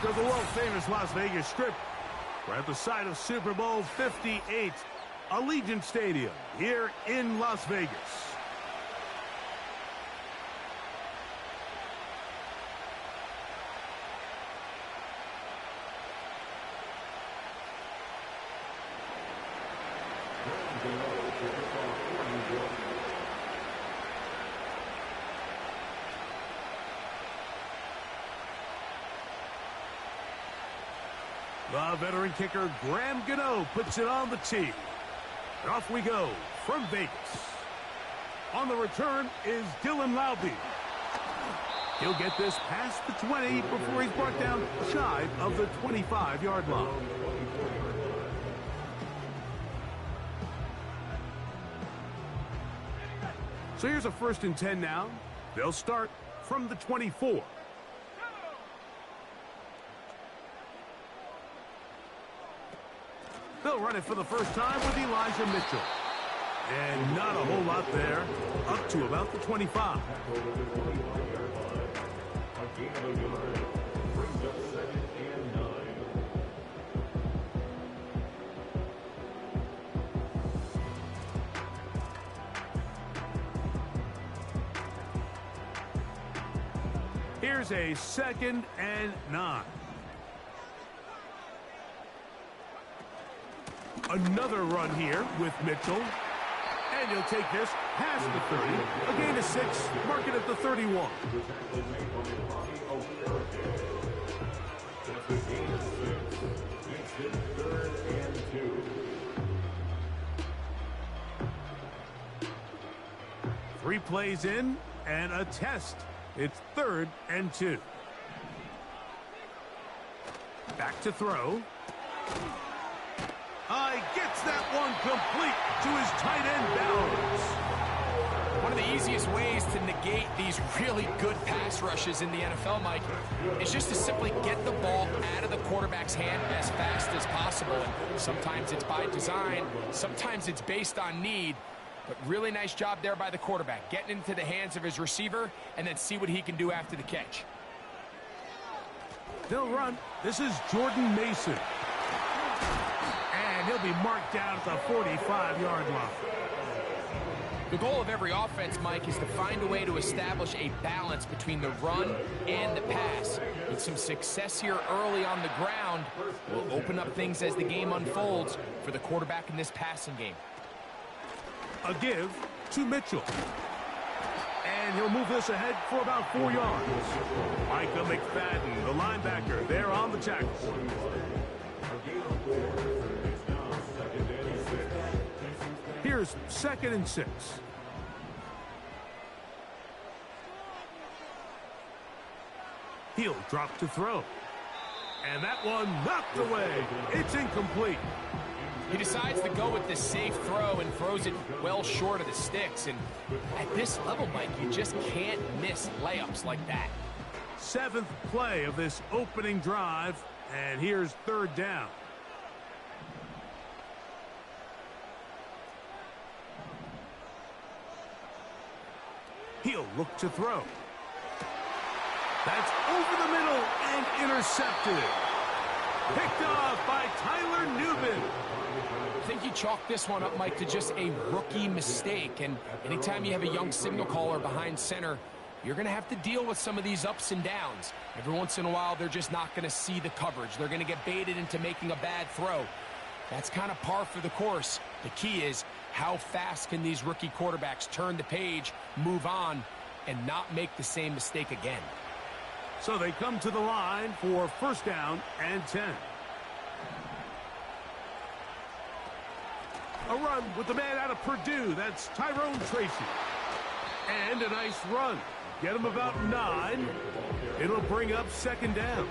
To the world-famous Las Vegas Strip. We're at the site of Super Bowl 58, Allegiant Stadium, here in Las Vegas. The veteran kicker, Graham Gano, puts it on the tee. And off we go from Vegas. On the return is Dylan Laube. He'll get this past the 20 before he's brought down shy of the 25-yard line. So here's a 1st and 10 now. They'll start from the 24. They'll run it for the first time with Elijah Mitchell. And not a whole lot there, up to about the 25. Here's a 2nd and 9. Another run here with Mitchell. And he'll take this past the 30. A gain of 6. Mark it at the 31. Three plays in and a test. It's 3rd and 2. Back to throw. Gets that one complete to his tight end Bowers. One of the easiest ways to negate these really good pass rushes in the NFL, Mike, is just to simply get the ball out of the quarterback's hand as fast as possible. And sometimes it's by design, sometimes it's based on need, but really nice job there by the quarterback, getting into the hands of his receiver and then see what he can do after the catch. They'll run. This is Jordan Mason. And he'll be marked down at the 45-yard line. The goal of every offense, Mike, is to find a way to establish a balance between the run and the pass. With some success here early on the ground, will open up things as the game unfolds for the quarterback in this passing game. A give to Mitchell. And he'll move this ahead for about 4 yards. Micah McFadden, the linebacker, there on the tackle. Here's 2nd and 6. He'll drop to throw. And that one knocked away. It's incomplete. He decides to go with the safe throw and throws it well short of the sticks. And at this level, Mike, you just can't miss layups like that. 7th play of this opening drive. And here's 3rd down. He'll look to throw. That's over the middle and intercepted. Picked off by Tyler Newman. I think you chalk this one up, Mike, to just a rookie mistake. And anytime you have a young signal caller behind center, you're going to have to deal with some of these ups and downs. Every once in a while, they're just not going to see the coverage. They're going to get baited into making a bad throw. That's kind of par for the course. The key is, how fast can these rookie quarterbacks turn the page, move on, and not make the same mistake again? So they come to the line for 1st down and 10. A run with the man out of Purdue. That's Tyrone Tracy. And a nice run. Get him about 9. It'll bring up 2nd down.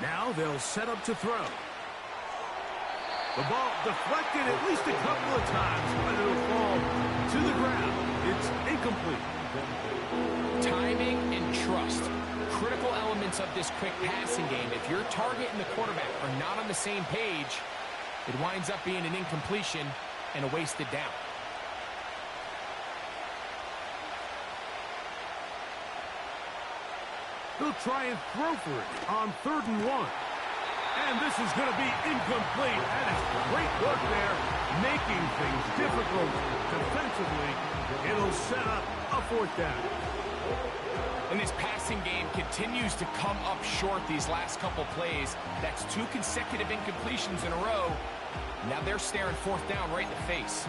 Now they'll set up to throw. The ball deflected at least a couple of times, but it'll fall to the ground. It's incomplete. Timing and trust. Critical elements of this quick passing game. If your target and the quarterback are not on the same page, it winds up being an incompletion and a wasted down. He'll try and throw for it on 3rd and 1. And this is going to be incomplete. That is great work there, making things difficult defensively. It'll set up a 4th down. And this passing game continues to come up short these last couple plays. That's 2 consecutive incompletions in a row. Now they're staring 4th down right in the face.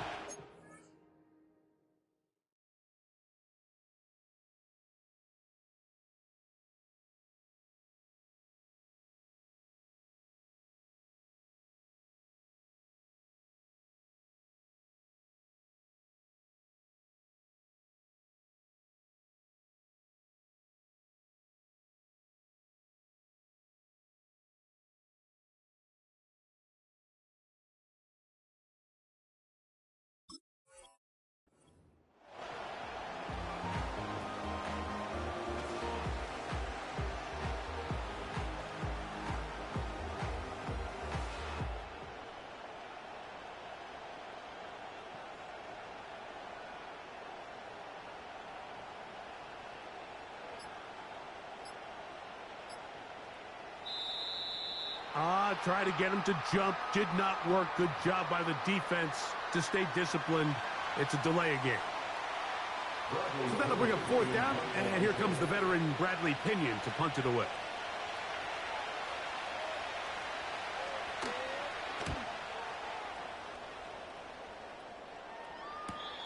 Try to get him to jump. Did not work. Good job by the defense to stay disciplined. It's a delay again. So that'll bring up 4th down, and here comes the veteran Bradley Pinion to punt it away.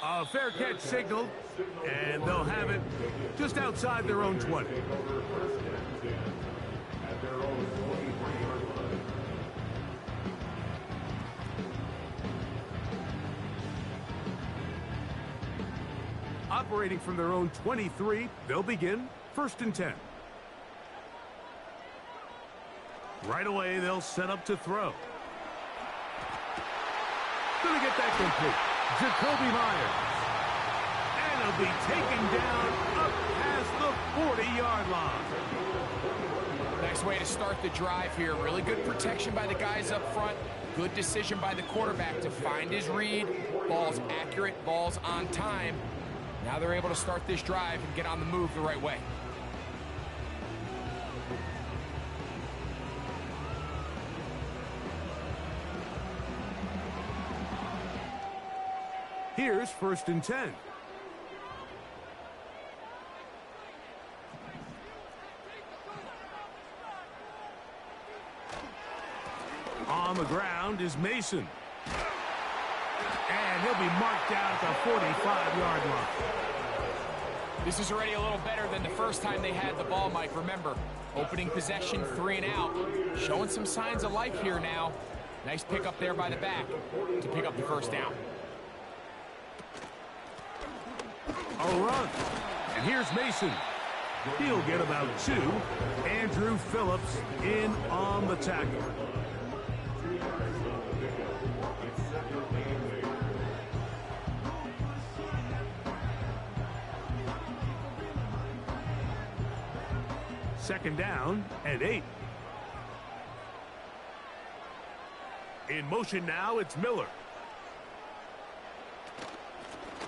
A fair catch signal, and they'll have it just outside their own 20. Operating from their own 23, they'll begin 1st and 10. Right away, they'll set up to throw. Gonna get that complete. Jacoby Myers. And he'll be taken down up past the 40-yard line. Nice way to start the drive here. Really good protection by the guys up front. Good decision by the quarterback to find his read. Ball's accurate, ball's on time. Now they're able to start this drive and get on the move the right way. Here's 1st and 10. On the ground is Mason. And he'll be marked down at the 45-yard line. This is already a little better than the first time they had the ball, Mike. Remember, opening possession, 3 and out. Showing some signs of life here now. Nice pick up there by the back to pick up the 1st down. A run. And here's Mason. He'll get about 2. Andrew Phillips in on the tackle. Second down and 8. In motion now, it's Miller.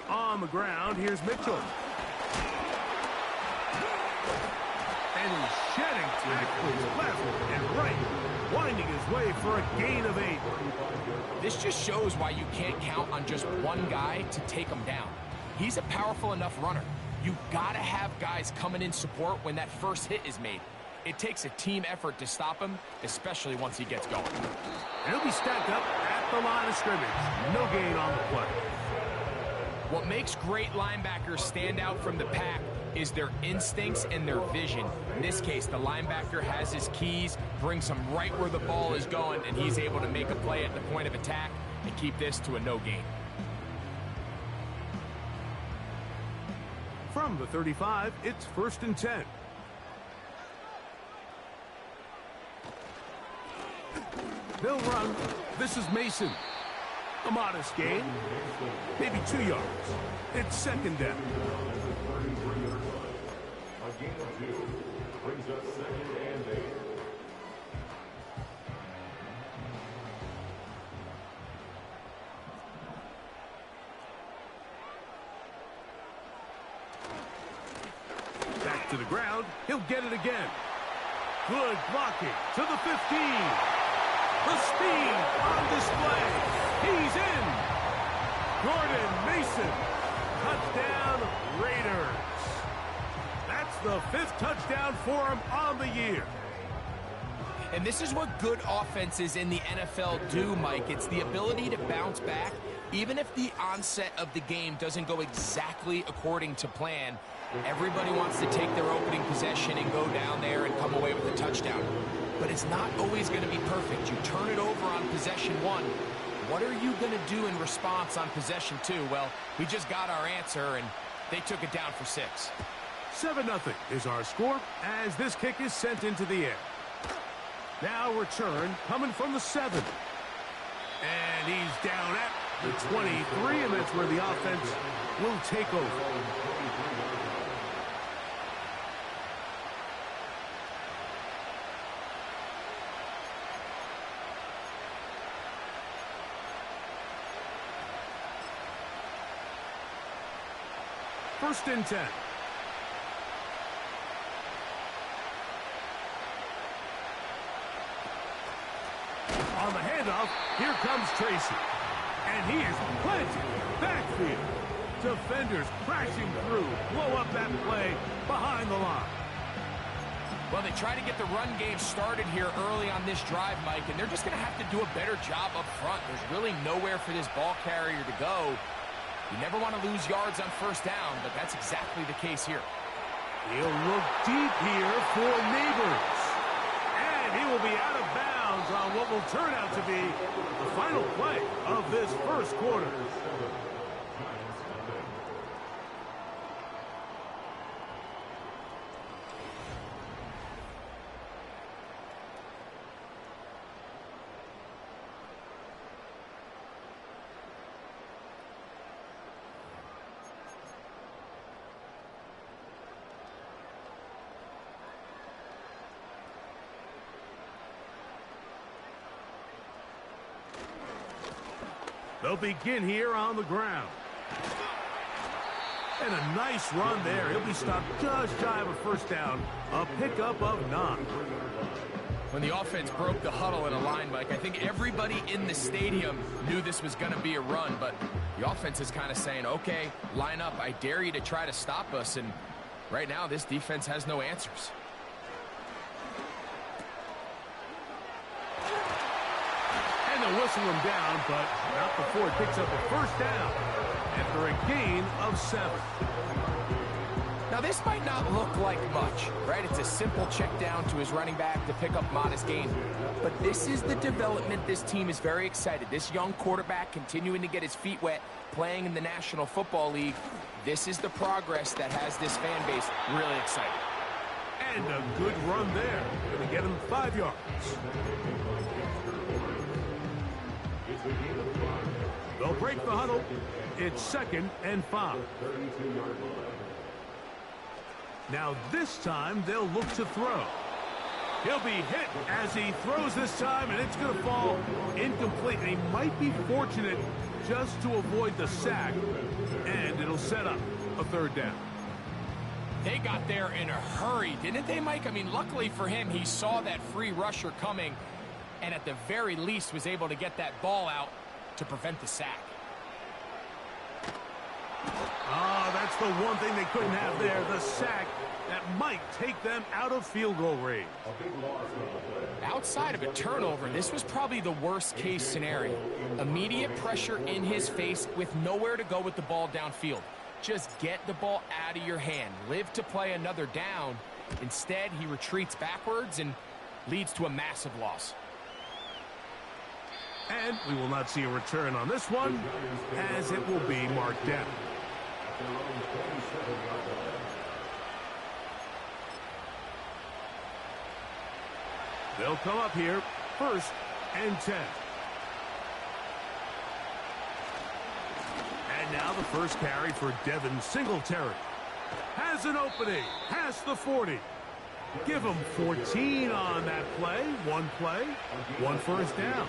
On the ground, here's Mitchell. And he's shedding tackles left and right, winding his way for a gain of 8. This just shows why you can't count on just one guy to take him down. He's a powerful enough runner. You gotta have guys coming in support when that first hit is made. It takes a team effort to stop him, especially once he gets going. And he'll be stacked up at the line of scrimmage. No gain on the play. What makes great linebackers stand out from the pack is their instincts and their vision. In this case, the linebacker has his keys, brings him right where the ball is going, and he's able to make a play at the point of attack and keep this to a no gain. From the 35, it's 1st and 10. They'll run. This is Mason. A modest gain, maybe 2 yards. It's second down. A gain of 2 brings us 2nd and 8. Back to the ground. He'll get it again. Good blocking to the 15. The speed on display. He's in. Jordan Mason. Touchdown, Raiders. That's the 5th touchdown for him on the year. And this is what good offenses in the NFL do, Mike. It's the ability to bounce back, even if the onset of the game doesn't go exactly according to plan. Everybody wants to take their opening possession and go down there and come away with a touchdown. But it's not always going to be perfect. You turn it over on possession 1. What are you going to do in response on possession 2? Well, we just got our answer, and they took it down for 6. 7-0 is our score as this kick is sent into the air. Now return coming from the 7. And he's down at the 23, and that's where the offense will take over. First and 10. On the handoff, here comes Tracy. And he is planted backfield. Defenders crashing through, blow up that play behind the line. Well, they try to get the run game started here early on this drive, Mike, and they're just going to have to do a better job up front. There's really nowhere for this ball carrier to go. You never want to lose yards on first down, but that's exactly the case here. He'll look deep here for Neighbors. And he will be out of bounds on what will turn out to be the final play of this first quarter. They'll begin here on the ground. And a nice run there. He'll be stopped just shy of a first down. A pickup of 9. When the offense broke the huddle in a line, Mike, I think everybody in the stadium knew this was going to be a run, but the offense is kind of saying, okay, line up. I dare you to try to stop us, and right now this defense has no answers. And they'll whistle him down, but not before it picks up a first down after a gain of 7. Now, this might not look like much, right? It's a simple check down to his running back to pick up modest gain. But this is the development this team is very excited. This young quarterback continuing to get his feet wet, playing in the National Football League. This is the progress that has this fan base really excited. And a good run there. Going to get him 5 yards. They'll break the huddle. It's 2nd and 5. Now this time they'll look to throw. He'll be hit as he throws this time, and it's going to fall incomplete. And he might be fortunate just to avoid the sack, and it'll set up a 3rd down. They got there in a hurry, didn't they, Mike? I mean, luckily for him, he saw that free rusher coming, and at the very least was able to get that ball out to prevent the sack. Oh, that's the one thing they couldn't have there, the sack that might take them out of field goal range. Outside of a turnover, this was probably the worst case scenario. Immediate pressure in his face with nowhere to go with the ball downfield. Just get the ball out of your hand. Live to play another down. Instead, he retreats backwards and leads to a massive loss. And we will not see a return on this one, as it will be marked down. They'll come up here, 1st and 10. And now the first carry for Devin Singletary. Has an opening. Has the 40. Give him 14 on that play. One first down.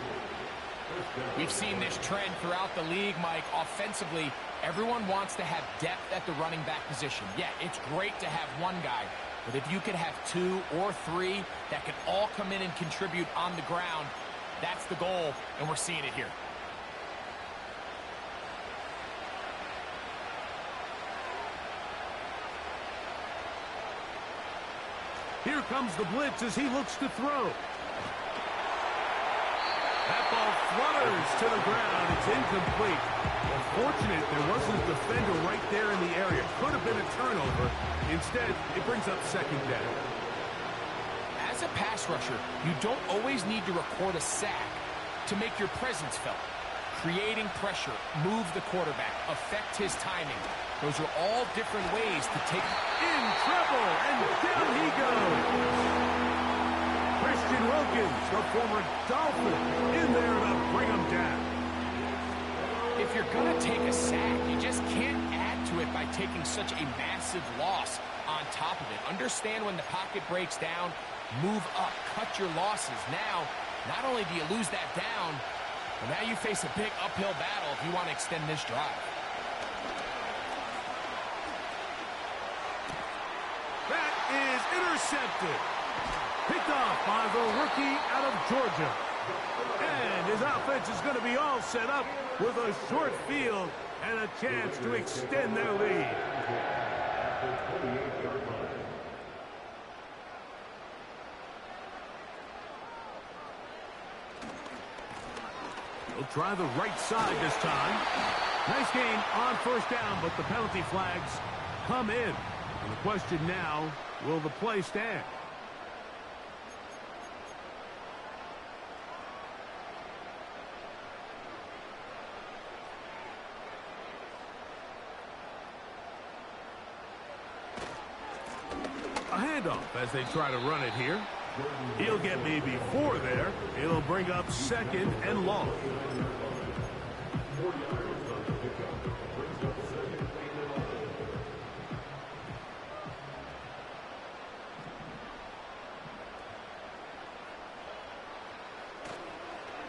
We've seen this trend throughout the league, Mike. Offensively, everyone wants to have depth at the running back position. Yeah, it's great to have one guy, but if you could have 2 or 3 that can all come in and contribute on the ground, that's the goal, and we're seeing it here. Here comes the blitz as he looks to throw. That ball flutters to the ground. It's incomplete. Unfortunate there wasn't a defender right there in the area. Could have been a turnover. Instead, it brings up second down. As a pass rusher, you don't always need to record a sack to make your presence felt. Creating pressure, move the quarterback, affect his timing. Those are all different ways to take... In trouble, and down he goes. Christian Wilkins, the former Dolphin, in there to bring him down. If you're going to take a sack, you just can't add to it by taking such a massive loss on top of it. Understand when the pocket breaks down, move up, cut your losses. Now, not only do you lose that down, but now you face a big uphill battle if you want to extend this drive. That is intercepted. Picked off by the rookie out of Georgia. And his offense is going to be all set up with a short field and a chance to extend their lead. He'll try the right side this time. Nice gain on first down, but the penalty flags come in. And the question now, will the play stand? A handoff as they try to run it here. He'll get maybe 4 there. It'll bring up second and long.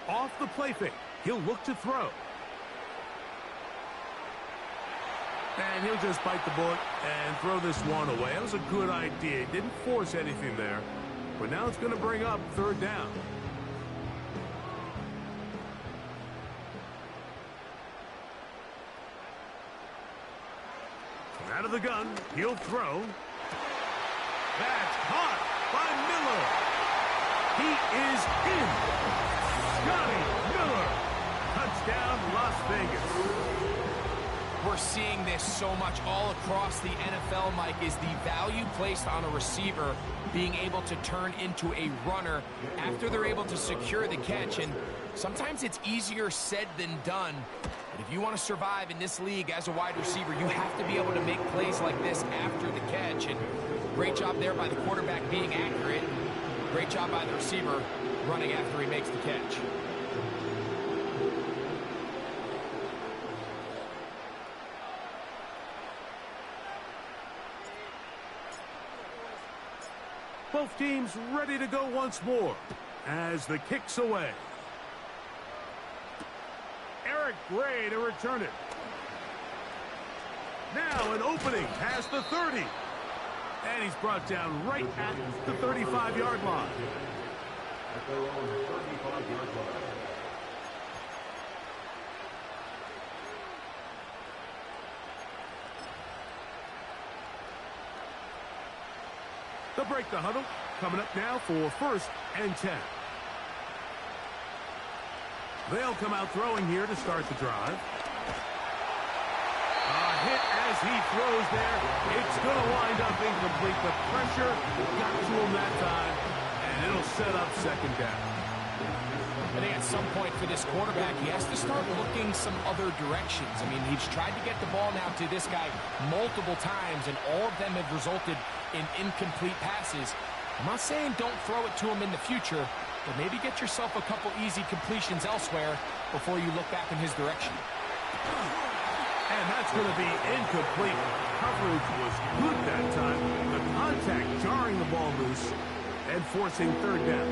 Off the play fake. He'll look to throw. And he'll just bite the bullet and throw this one away. That was a good idea. He didn't force anything there. But now it's going to bring up third down. From out of the gun, he'll throw. That's caught by Miller. He is in. Scotty Miller. Touchdown, Las Vegas. We're seeing this so much all across the NFL, Mike, is the value placed on a receiver being able to turn into a runner after they're able to secure the catch. And sometimes it's easier said than done. But if you want to survive in this league as a wide receiver, you have to be able to make plays like this after the catch. And great job there by the quarterback being accurate. Great job by the receiver running after he makes the catch. Both teams ready to go once more as the kick's away. Eric Gray to return it. Now an opening past the 30. And he's brought down right at the 35-yard line. At their own 35-yard line. They'll break the huddle. Coming up now for first and 10. They'll come out throwing here to start the drive. A hit as he throws there. It's going to wind up incomplete. The pressure got to him that time, and it'll set up second down. I think at some point for this quarterback, he has to start looking some other directions. I mean, he's tried to get the ball now to this guy multiple times, and all of them have resulted in incomplete passes. I'm not saying don't throw it to him in the future, but maybe get yourself a couple easy completions elsewhere before you look back in his direction. And that's going to be incomplete. Coverage was good that time. The contact jarring the ball loose and forcing third down.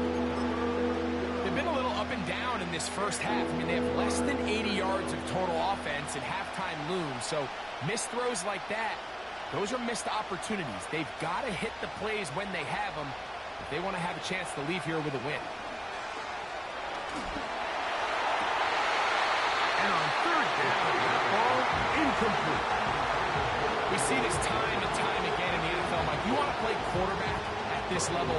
They've been a little up and down in this first half. I mean, they have less than 80 yards of total offense and halftime looms. So missed throws like that, those are missed opportunities. They've got to hit the plays when they have them if they want to have a chance to leave here with a win. And on third down, that ball incomplete. We see this time and time again in the NFL. Like, you want to play quarterback at this level,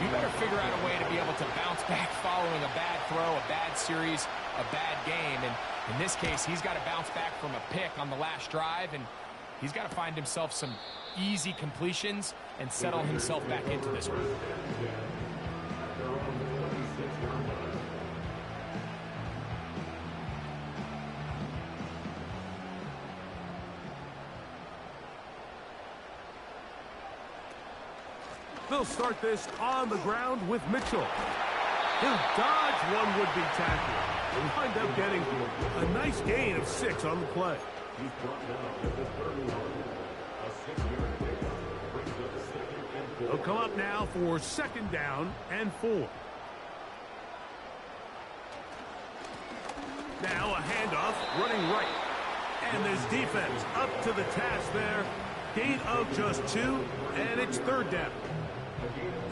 you better figure out a way to be able to bounce back following a bad throw, a bad series, a bad game. And in this case, he's got to bounce back from a pick on the last drive, and he's got to find himself some easy completions and settle himself back into this one. They'll start this on the ground with Mitchell. He'll dodge one would-be tackler and wind up getting a nice gain of 6 on the play. He's brought down at the 31. A 6-yard pickup brings up a 2nd and 4. They'll come up now for 2nd down and 4. Now a handoff running right. And this defense up to the task there. Gain of just 2, and it's 3rd down.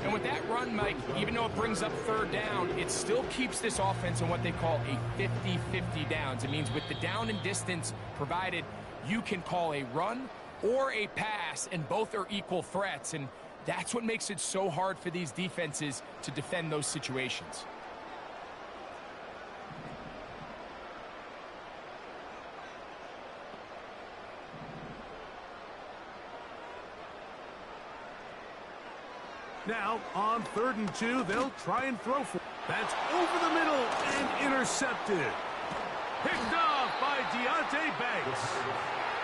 And with that run, Mike, even though it brings up 3rd down, it still keeps this offense in what they call a 50-50 downs. It means with the down and distance provided, you can call a run or a pass, and both are equal threats. And that's what makes it so hard for these defenses to defend those situations. Now, on 3rd and 2, they'll try and throw for. That's over the middle and intercepted. Picked off by Deontay Banks.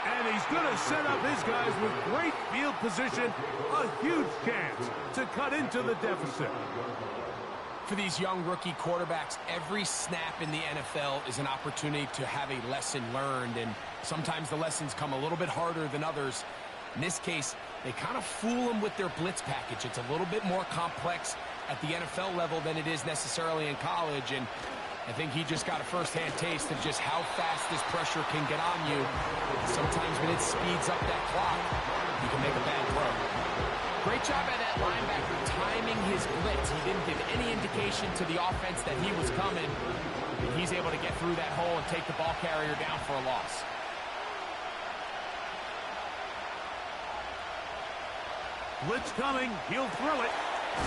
And he's going to set up his guys with great field position. A huge chance to cut into the deficit. For these young rookie quarterbacks, every snap in the NFL is an opportunity to have a lesson learned. And sometimes the lessons come a little bit harder than others. In this case, they kind of fool them with their blitz package. It's a little bit more complex at the NFL level than it is necessarily in college, and I think he just got a first-hand taste of just how fast this pressure can get on you. Sometimes when it speeds up that clock, you can make a bad throw. Great job by that linebacker timing his blitz. He didn't give any indication to the offense that he was coming, and he's able to get through that hole and take the ball carrier down for a loss. Blitz coming. He'll throw it.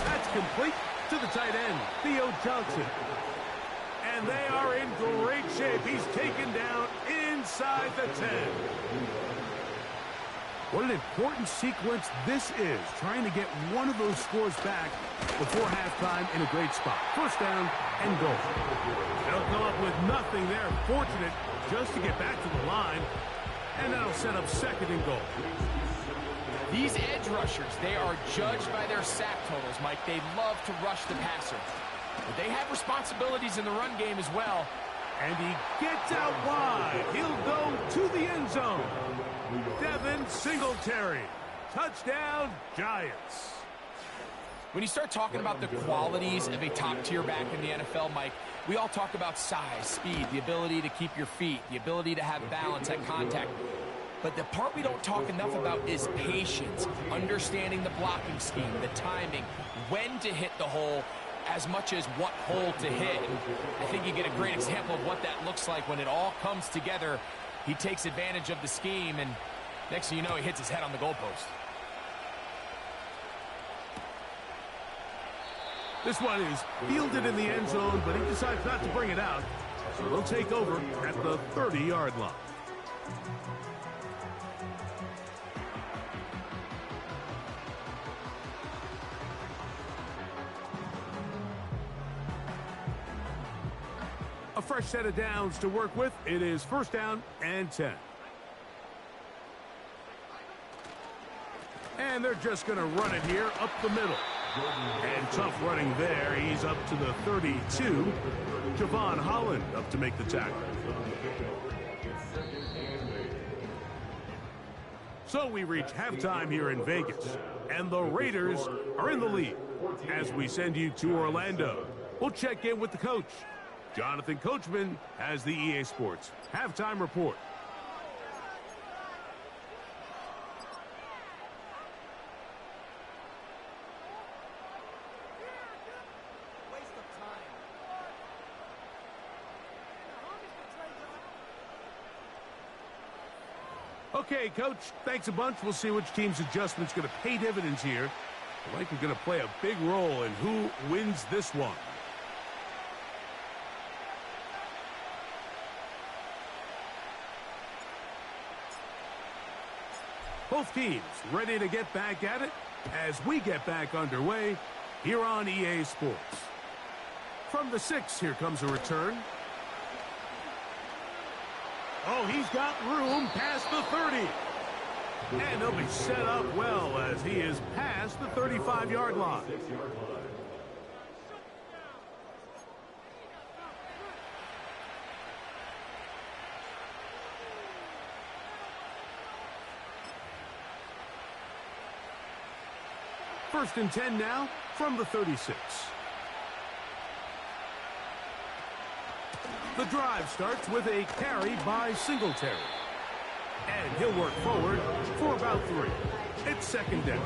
That's complete to the tight end, Theo Johnson. And they are in great shape. He's taken down inside the 10. What an important sequence this is, trying to get one of those scores back before halftime in a great spot. 1st down and goal. They'll come up with nothing there. Fortunate just to get back to the line. And that'll set up 2nd and goal. These edge rushers, they are judged by their sack totals, Mike. They love to rush the passer. But they have responsibilities in the run game as well. And he gets out wide. He'll go to the end zone. Devin Singletary. Touchdown, Giants. When you start talking about the qualities of a top-tier back in the NFL, Mike, we all talk about size, speed, the ability to keep your feet, the ability to have balance at contact. But the part we don't talk enough about is patience, understanding the blocking scheme, the timing, when to hit the hole, as much as what hole to hit. And I think you get a great example of what that looks like when it all comes together. He takes advantage of the scheme, and next thing you know, he hits his head on the goalpost. This one is fielded in the end zone, but he decides not to bring it out. So they'll take over at the 30-yard line. A fresh set of downs to work with. It is 1st down and 10. And they're just going to run it here up the middle. And tough running there. He's up to the 32. Javon Holland up to make the tackle. So we reach halftime here in Vegas, and the Raiders are in the lead. As we send you to Orlando, we'll check in with the coach. Jonathan Coachman has the EA Sports halftime report. Okay, Coach, thanks a bunch. We'll see which team's adjustment's going to pay dividends here. I think we're going to play a big role in who wins this one. Both teams ready to get back at it as we get back underway here on EA Sports. From the 6, here comes a return. Oh, he's got room past the 30. And he'll be set up well as he is past the 35-yard line. First and 10 now from the 36. The drive starts with a carry by Singletary. And he'll work forward for about 3. It's second down.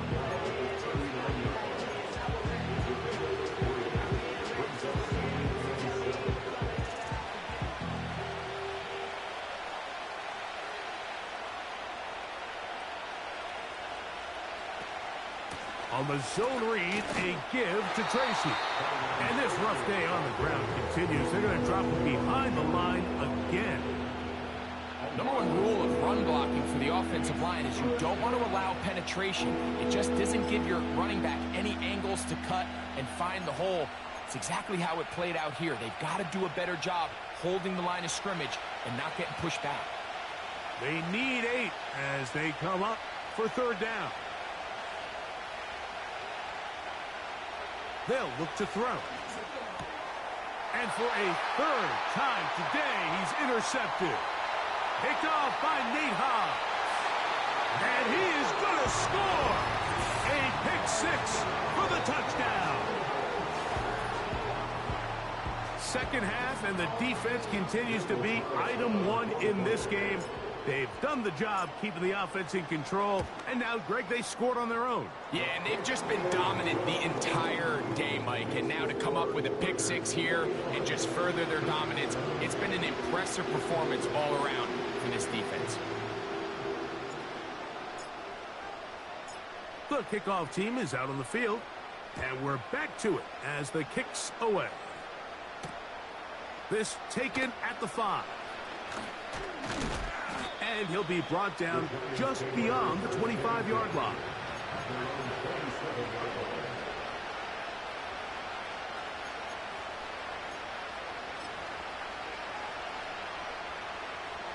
On the zone read, a give to Tracy. And this rough day on the ground continues. They're going to drop him behind the line again. Number one rule of run blocking for the offensive line is you don't want to allow penetration. It just doesn't give your running back any angles to cut and find the hole. It's exactly how it played out here. They've got to do a better job holding the line of scrimmage and not getting pushed back. They need 8 as they come up for third down. They'll look to throw. And for a third time today, he's intercepted. Picked off by Nate Hobbs. And he is going to score. A pick 6 for the touchdown. Second half, and the defense continues to be item 1 in this game. They've done the job keeping the offense in control. And now, Greg, they scored on their own. Yeah, and they've just been dominant the entire day, Mike. And now to come up with a pick 6 here and just further their dominance, it's been an impressive performance all around for this defense. The kickoff team is out on the field. And we're back to it as the kick's away. This taken at the 5. And he'll be brought down just beyond the 25-yard line.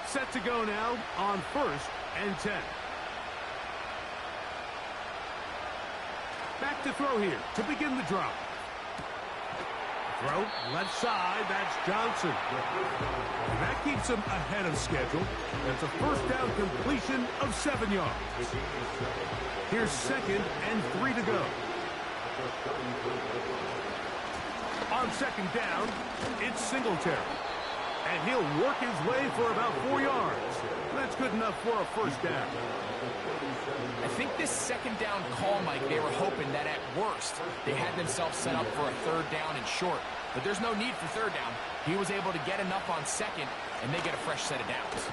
Set to go now on 1st and 10. Back to throw here to begin the drive. Throw, left side, that's Johnson. And that keeps him ahead of schedule. That's a first down completion of 7 yards. Here's 2nd and 3 to go. On 2nd down, it's Singletary. And he'll work his way for about 4 yards. That's good enough for a first down. I think this 2nd down call, Mike, they were hoping that at worst they had themselves set up for a 3rd down and short. But there's no need for 3rd down. He was able to get enough on 2nd, and they get a fresh set of downs.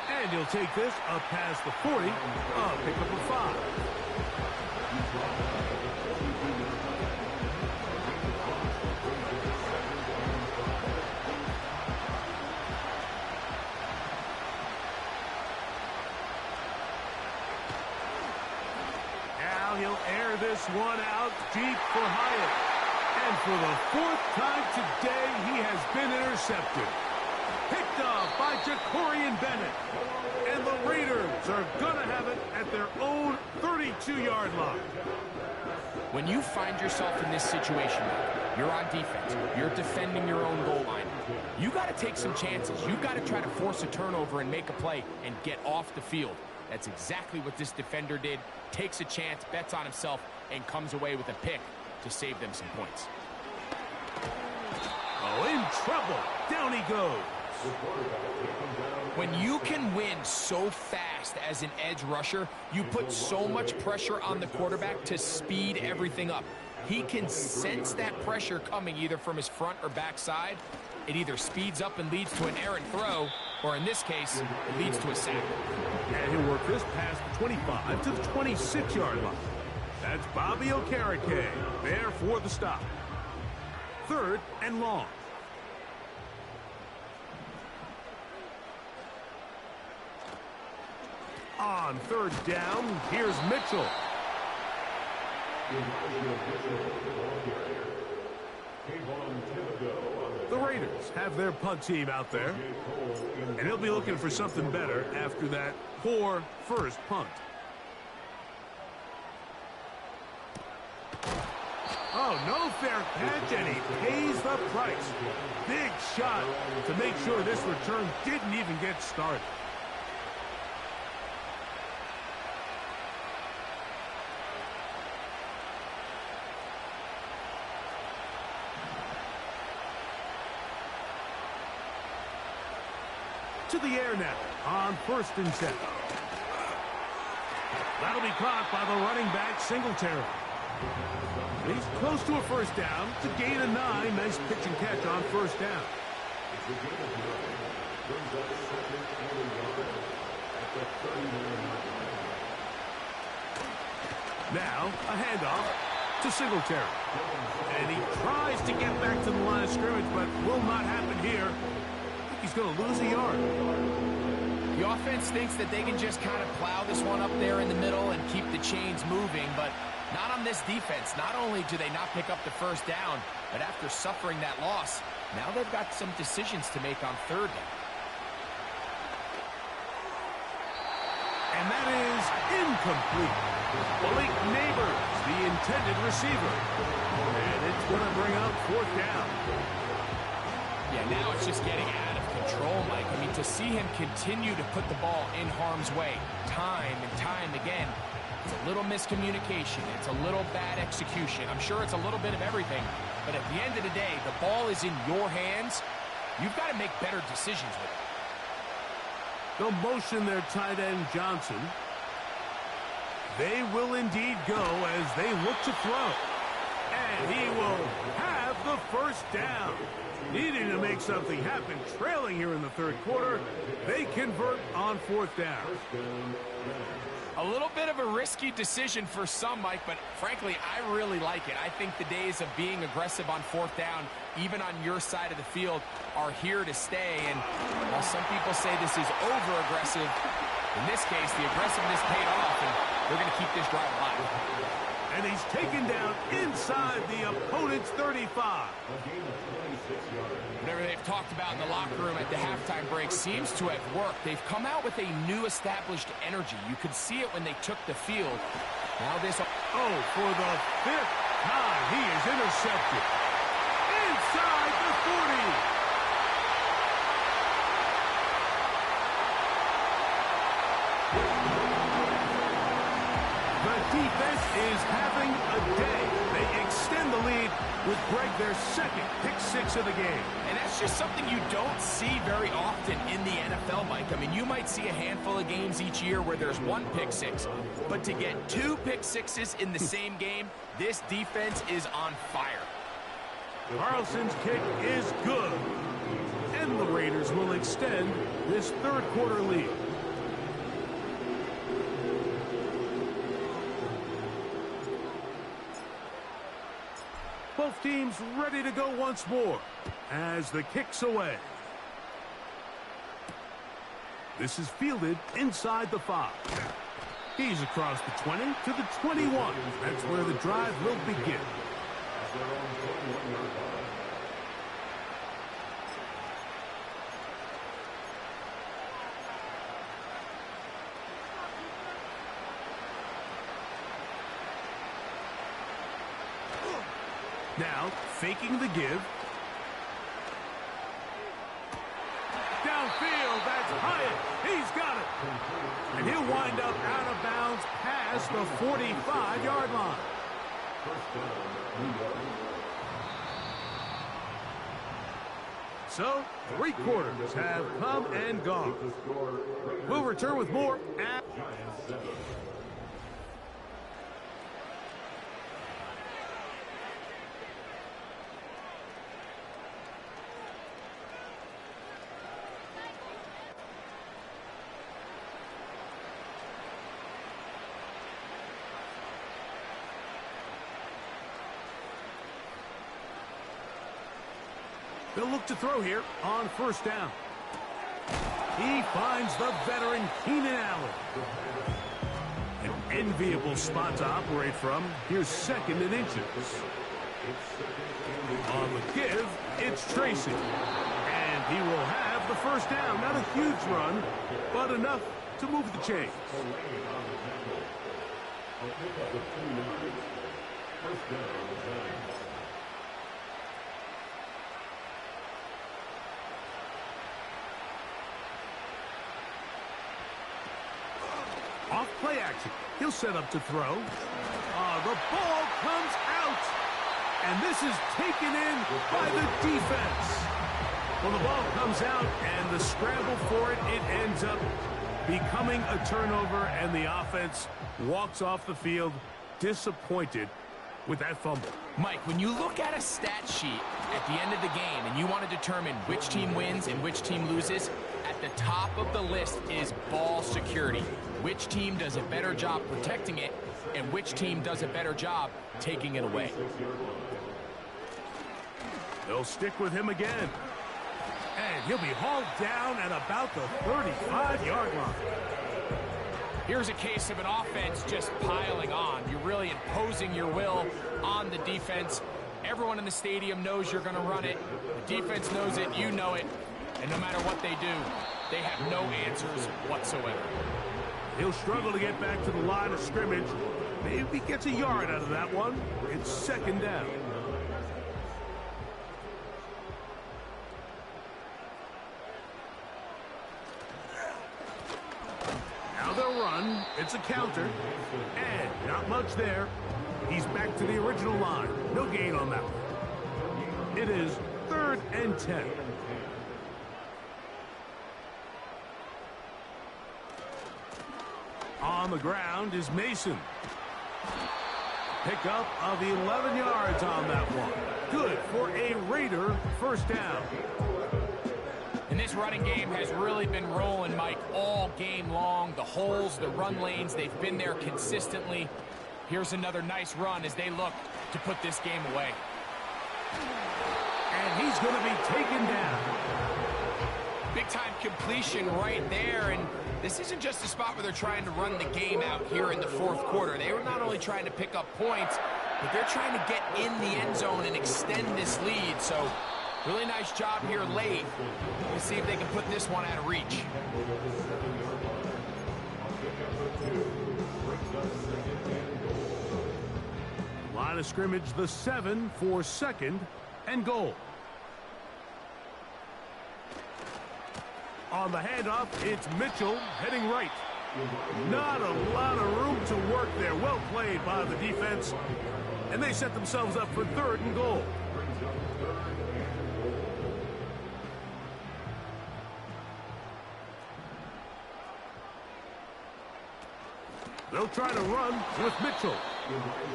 And he'll take this up past the 40. Pick up a 5. Now he'll air this one out deep for Hyatt. And for the 4th time today, he has been intercepted. Picked off by Jacorian Bennett. And the Raiders are going to have it at their own 32-yard line. When you find yourself in this situation, you're on defense, you're defending your own goal line, you got to take some chances. You got to try to force a turnover and make a play and get off the field. That's exactly what this defender did. Takes a chance, bets on himself, and comes away with a pick to save them some points. Oh, in trouble. Down he goes. When you can win so fast as an edge rusher, you put so much pressure on the quarterback to speed everything up. He can sense that pressure coming either from his front or back side. It either speeds up and leads to an errant throw, or in this case, it leads to a sack. And he'll work this past the 25 to the 26-yard line. That's Bobby Okereke there for the stop. 3rd and long. On 3rd down, here's Mitchell. The Raiders have their punt team out there, and he'll be looking for something better after that poor first punt. Oh, no fair catch, and he pays the price. Big shot to make sure this return didn't even get started. To the air now on 1st and 10. That'll be caught by the running back, Singletary. He's close to a 1st down. It's a gain of 9. Nice pitch and catch on 1st down. Now a handoff to Singletary. And he tries to get back to the line of scrimmage, but will not happen here. He's going to lose a yard. The offense thinks that they can just kind of plow this one up there in the middle and keep the chains moving, but not on this defense. Not only do they not pick up the 1st down, but after suffering that loss, now they've got some decisions to make on 3rd down. And that is incomplete. Malik Neighbors, the intended receiver. And it's going to bring up 4th down. Yeah, now it's just getting out of control, Mike. I mean, to see him continue to put the ball in harm's way time and time again, it's a little miscommunication. It's a little bad execution. I'm sure it's a little bit of everything. But at the end of the day, the ball is in your hands. You've got to make better decisions with it. They'll motion their tight end, Johnson. They will indeed go as they look to throw. And he will have the 1st down. Needing to make something happen, trailing here in the 3rd quarter. They convert on 4th down. A little bit of a risky decision for some, Mike, but frankly, I really like it. I think the days of being aggressive on 4th down, even on your side of the field, are here to stay. And while some people say this is over-aggressive, in this case, the aggressiveness paid off, and they're going to keep this drive alive. And he's taken down inside the opponent's 35. Whatever they've talked about in the locker room at the halftime break seems to have worked. They've come out with a new established energy. You could see it when they took the field. Now this... Oh, for the 5th time, he is intercepted. Inside the 40. The defense is having a day. They extend the lead with Greg their 2nd pick-6 of the game. And that's just something you don't see very often in the NFL, Mike. I mean, you might see a handful of games each year where there's 1 pick-6. But to get 2 pick-6s in the same game, this defense is on fire. Carlson's kick is good. And the Raiders will extend this 3rd quarter lead. Both teams ready to go once more as the kick's away. This is fielded inside the 5. He's across the 20 to the 21. That's where the drive will begin. Now, faking the give. Downfield. downfield. That's Hyatt. He's got it. And he'll wind up out of bounds past the 45-yard line. So, 3 quarters have come and gone. We'll return with more at... They'll look to throw here on first down. He finds the veteran Keenan Allen. An enviable spot to operate from. Here's 2nd and inches. On the give, it's Tracy. And he will have the first down. Not a huge run, but enough to move the chains. Off play action. He'll set up to throw. The ball comes out. And this is taken in by the defense. Well, the ball comes out, and the scramble for it, it ends up becoming a turnover, and the offense walks off the field disappointed with that fumble. Mike, when you look at a stat sheet at the end of the game and you want to determine which team wins and which team loses, at the top of the list is ball security. Which team does a better job protecting it, and which team does a better job taking it away. They'll stick with him again. And he'll be hauled down at about the 35-yard line. Here's a case of an offense just piling on. You're really imposing your will on the defense. Everyone in the stadium knows you're going to run it. The defense knows it, you know it. And no matter what they do, they have no answers whatsoever. He'll struggle to get back to the line of scrimmage. Maybe he gets a yard out of that one. It's 2nd down. Now they'll run. It's a counter. And not much there. He's back to the original line. No gain on that one. It is 3rd and 10. On the ground is Mason. Pickup of 11 yards on that one. Good for a Raider first down. And this running game has really been rolling, Mike, all game long. The holes, the run lanes, they've been there consistently. Here's another nice run as they look to put this game away. And he's going to be taken down. Big-time completion right there, and this isn't just a spot where they're trying to run the game out here in the 4th quarter. They were not only trying to pick up points, but they're trying to get in the end zone and extend this lead. So, really nice job here late. Let's see if they can put this one out of reach. Line of scrimmage, the 7 for 2nd and goal. On the handoff, it's Mitchell heading right. Not a lot of room to work there. Well played by the defense. And they set themselves up for 3rd and goal. They'll try to run with Mitchell.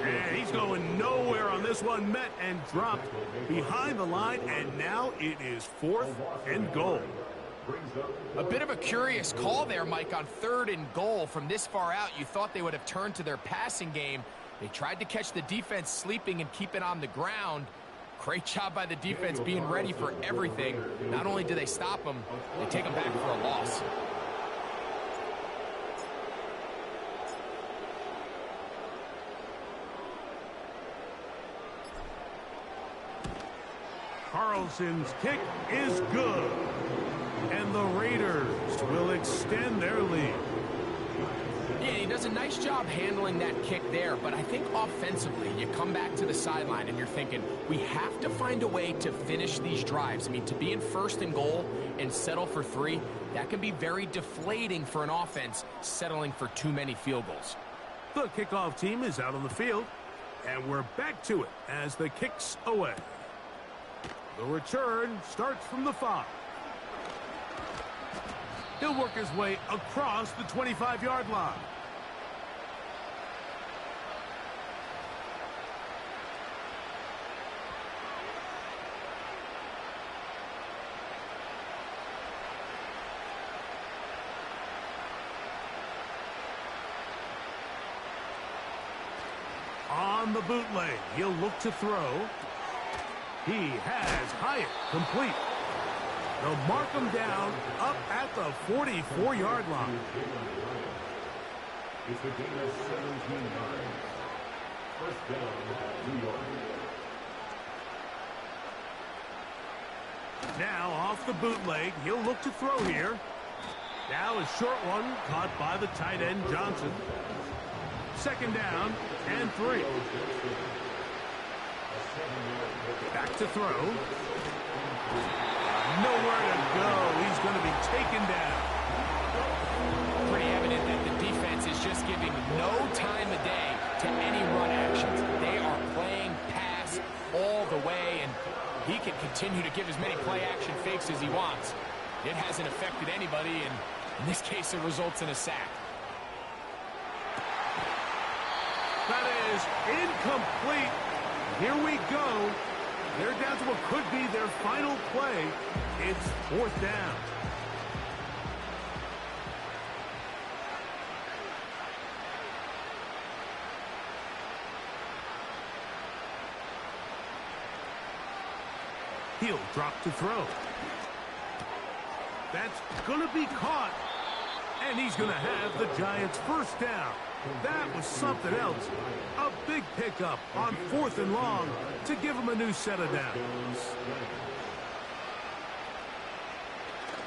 And he's going nowhere on this one. Met and dropped behind the line. And now it is 4th and goal. A bit of a curious call there, Mike, on 3rd and goal. From this far out, you thought they would have turned to their passing game. They tried to catch the defense sleeping and keep it on the ground. Great job by the defense being ready for everything. Not only do they stop them, they take them back for a loss. Carlson's kick is good. And the Raiders will extend their lead. Yeah, he does a nice job handling that kick there, but I think offensively, you come back to the sideline and you're thinking, we have to find a way to finish these drives. I mean, to be in 1st and goal and settle for 3, that can be very deflating for an offense settling for too many field goals. The kickoff team is out on the field, and we're back to it as the kick's away. The return starts from the 5. He'll work his way across the 25-yard line. On the bootleg, he'll look to throw. He has Hyatt complete. They'll mark him down up at the 44-yard line. It's a gain of 17 yards. First down, New York. Now off the bootleg, he'll look to throw here. Now a short one caught by the tight end Johnson. 2nd down and 3. Back to throw. Nowhere to go. He's going to be taken down. Pretty evident that the defense is just giving no time of day to any run actions. They are playing pass all the way, and he can continue to give as many play-action fakes as he wants. It hasn't affected anybody, and in this case, it results in a sack. That is incomplete. Here we go. They're down to what could be their final play. It's 4th down. He'll drop to throw. That's going to be caught. And he's going to have the Giants' 1st down. That was something else. A big pickup on 4th and long to give him a new set of downs.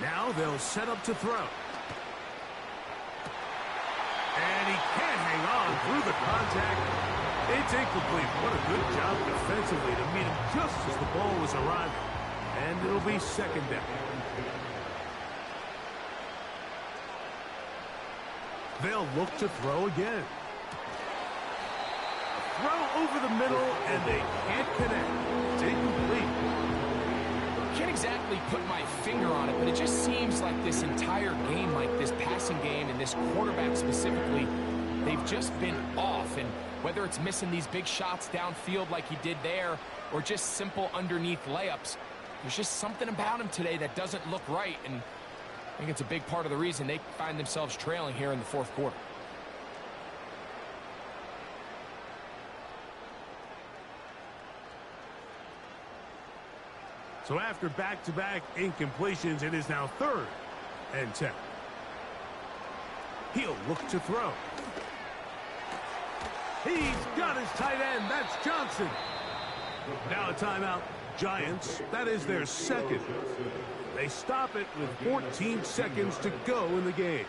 Now they'll set up to throw. And he can't hang on through the contact. It's incomplete. What a good job defensively to meet him just as the ball was arriving. And it'll be 2nd down. They'll look to throw again. Throw over the middle, and they can't connect. It's incomplete. Can't exactly put my finger on it, but it just seems like this entire game, like this passing game and this quarterback specifically, they've just been off. And whether it's missing these big shots downfield like he did there, or just simple underneath layups, there's just something about him today that doesn't look right. And I think it's a big part of the reason they find themselves trailing here in the 4th quarter. So after back-to-back incompletions, it is now 3rd and 10. He'll look to throw. He's got his tight end. That's Johnson. Now a timeout. Giants. That is their 2nd. They stop it with 14 seconds to go in the game.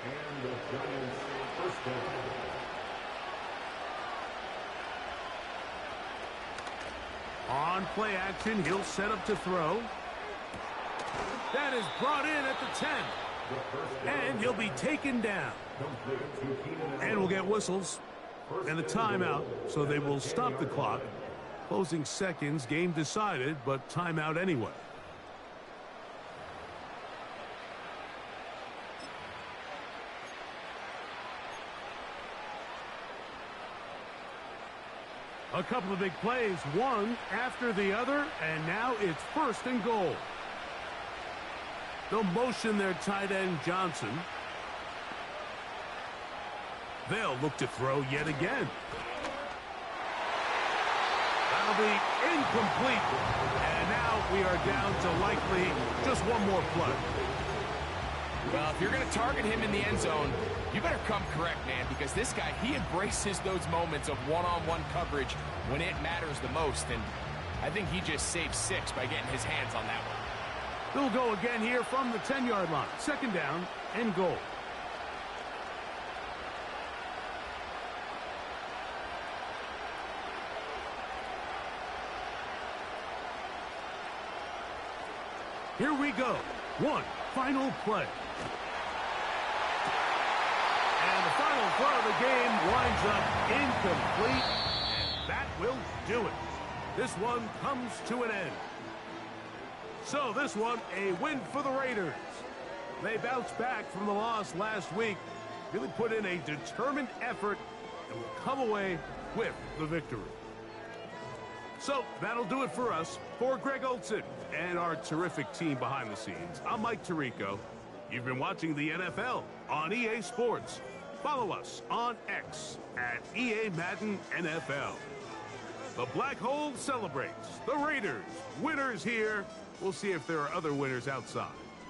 On play action, he'll set up to throw. That is brought in at the 10. And he'll be taken down. And we'll get whistles and a timeout, so they will stop the clock. Closing seconds, game decided, but timeout anyway. A couple of big plays, one after the other, and now it's 1st and goal. They'll motion their tight end Johnson. They'll look to throw yet again. That'll be incomplete. And now we are down to likely just one more play. Well, if you're going to target him in the end zone, you better come correct, man, because this guy, he embraces those moments of one-on-one coverage when it matters the most, and I think he just saved 6 by getting his hands on that one. They'll go again here from the 10-yard line. 2nd down and goal. Here we go. One final play. And the final throw of the game winds up incomplete. And that will do it. This one comes to an end. So this one, a win for the Raiders. They bounced back from the loss last week, really put in a determined effort, and will come away with the victory. So that'll do it for us. For Greg Olson and our terrific team behind the scenes, I'm Mike Tirico. You've been watching the NFL on EA Sports. Follow us on X at EA Madden NFL. The Black Hole celebrates. The Raiders, winners here. We'll see if there are other winners outside.